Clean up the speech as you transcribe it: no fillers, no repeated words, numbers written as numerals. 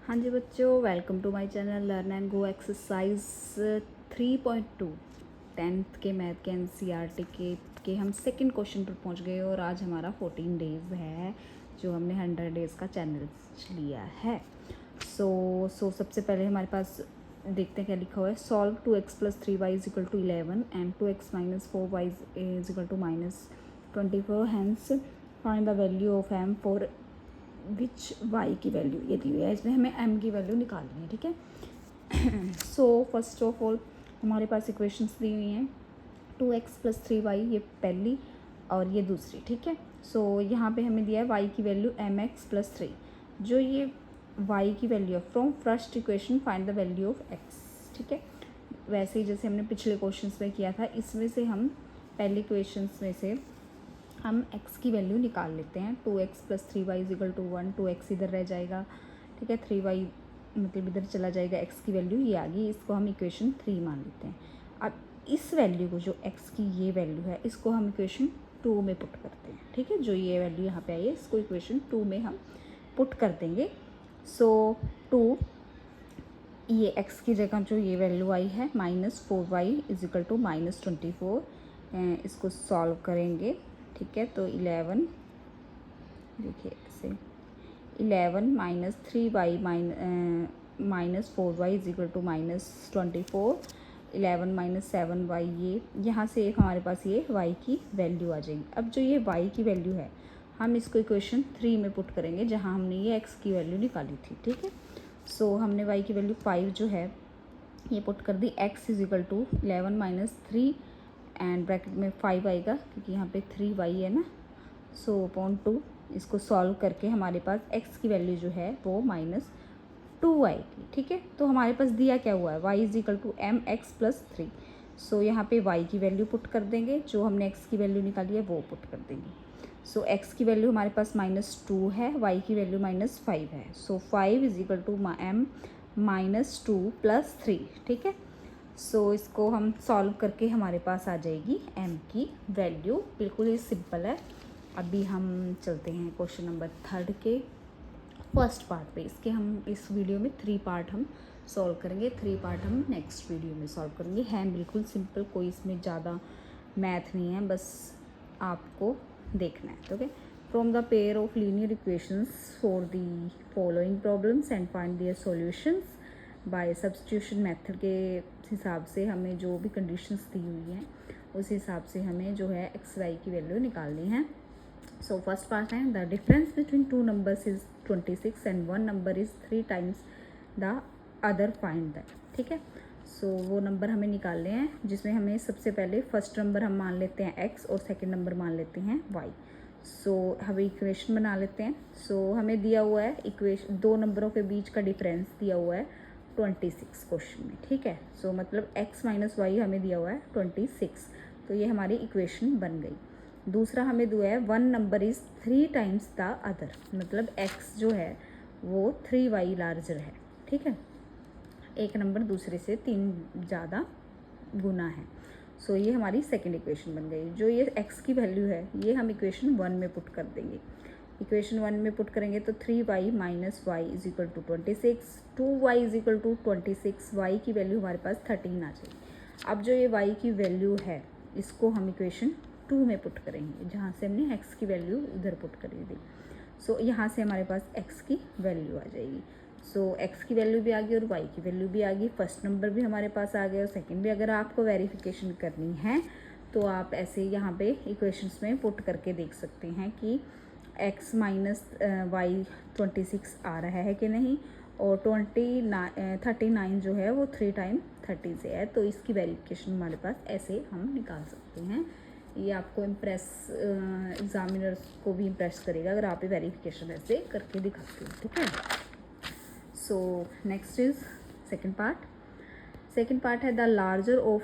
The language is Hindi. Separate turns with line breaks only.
हाँ जी बच्चों, welcome to my channel learn and go exercise 3.2 tenth के मैथ के एनसीईआरटी के हम सेकंड क्वेश्चन पर पहुंच गए और आज हमारा 14 डेज़ है जो हमने 100 डेज़ का चैलेंज लिया है। सो सबसे पहले हमारे पास देखते हैं क्या लिखा हुआ है। Solve 2x + 3y = 11 and 2x - 4y = -24। Hence find the value of m for which y की वैल्यू ये दी हुई है। इसमें हमें एम की वैल्यू निकालनी है, ठीक है। सो फर्स्ट ऑफ ऑल हमारे पास इक्वेशंस दी हुई हैं 2x + 3y, ये पहली और ये दूसरी, ठीक है। सो यहाँ पे हमें दिया है y की वैल्यू mx + 3। जो ये y की वैल्यू है from first equation find the value of x, ठीक है। वैसे ही जैसे हमने पिछले क्वेश्चंस में किया था, इसमें से हम पहले इक्वेशंस में से हम x की वैल्यू निकाल लेते हैं। 2x + 3y = 1, 2x इधर रह जाएगा, ठीक है। 3y मतलब इधर चला जाएगा, x की वैल्यू ये आ गई, इसको हम इक्वेशन 3 मान लेते हैं। अब इस वैल्यू को, जो x की ये वैल्यू है, इसको हम इक्वेशन 2 में पुट करते हैं, ठीक है। जो ये वैल्यू यहाँ पे आई है, इसको इक्वेशन 2 में हम पुट कर देंगे। सो 2 ये x की जगह जो ये वैल्यू आई है -4y = -24, इसको सॉल्व करेंगे, ठीक है। तो 11 देखिए ऐसे 11 - 3y -4y = -24, 11 - 7y, ये यहाँ से एक हमारे पास ये y की वैल्यू आ जाएगी। अब जो ये y की वैल्यू है, हम इसको इक्वेशन 3 में पुट करेंगे जहाँ हमने ये x की वैल्यू निकाली थी, ठीक है। सो हमने y की वैल्यू 5 जो है ये पुट कर दी। x = 11 - 3 एंड ब्रैकेट में 5 आएगा क्योंकि यहाँ पे 3y है ना। सो (2) इसको सॉल्व करके हमारे पास x की वैल्यू जो है वो -2 आएगी, ठीक है। तो हमारे पास दिया क्या हुआ है, y = mx + 3। सो यहाँ पे y की वैल्यू पुट कर देंगे, जो हमने x की वैल्यू निकाली है वो पुट कर देंगे। सो x की वैल्यू हमारे पास -2 है, y की वैल्यू -5 है। सो 5 = m - 2 + 3, ठीक है। सो इसको हम सॉल्व करके हमारे पास आ जाएगी m की वैल्यू। बिल्कुल ही सिंपल है। अभी हम चलते हैं क्वेश्चन नंबर 3 के फर्स्ट पार्ट पे। इसके हम इस वीडियो में 3 पार्ट हम सॉल्व करेंगे, 3 पार्ट हम नेक्स्ट वीडियो में सॉल्व करेंगे। है बिल्कुल सिंपल, कोई इसमें ज़्यादा मैथ नहीं है, बस आपको देखना है, ठीक है। From the pair of linear equations for the following problems and find their solutions by substitution method के हिसाब से हमें जो भी कंडीशंस दी हुई हैं उस हिसाब से हमें जो है एक्स वाई की वैल्यू निकालनी है। सो फर्स्ट पार्ट है, the difference between 2 numbers is 26 and 1 number is 3 times the other find that, ठीक है। सो वो नंबर हमें निकालने हैं जिसमें हमें सबसे पहले फर्स्ट नंबर हम मान लेते हैं x और सेकंड नंबर मान लेते हैं y। सो हम इक्वेशन बना लेते हैं। सो हमें दिया हुआ है इक्वेशन, दो नंबरों के बीच का डिफरेंस दिया हुआ है 26 क्वेश्चन में, ठीक है। सो मतलब x - y हमें दिया हुआ है 26, तो ये हमारी इक्वेशन बन गई। दूसरा हमें दिया है 1 number is 3 times the other, मतलब x जो है वो 3y लार्जर है, ठीक है। एक नंबर दूसरे से 3 ज़्यादा गुना है। सो ये हमारी सेकंड इक्वेशन बन गई। जो ये x की वैल्यू है ये हम इक्वेशन 1 में पुट कर देंगे। इक्वेशन 1 में पुट करेंगे तो 3y - y = 26, 2y = 26, y की वैल्यू हमारे पास 13 आ जाएगी। अब जो ये y की वैल्यू है इसको हम इक्वेशन 2 में पुट करेंगे जहाँ से हमने x की वैल्यू उधर पुट करी थी। सो यहाँ से हमारे पास x की वैल्यू आ जाएगी। सो x की वैल्यू भी आ गई और y की वैल्यू भी आ गई, फर्स्ट नंबर भी हमारे पास आ गया और सेकंड भी। अगर आपको वेरिफिकेशन करनी है तो आप ऐसे यहाँ पे इक्वेशंस में पुट करके देख सकते हैं कि x - y 26 आ रहा है कि नहीं, और 39 जो है वो 3 टाइम 30 से है, तो इसकी वेरिफिकेशन हमारे पास ऐसे हम निकाल सकते हैं। ये आपको इम्प्रेस एग्जामिनर्स को भी इम्प्रेस करेगा अगर आप ये वेरिफिकेशन ऐसे करके दिखाते हो, ठीक है। So next is second part. Second part है द लार्जर ऑफ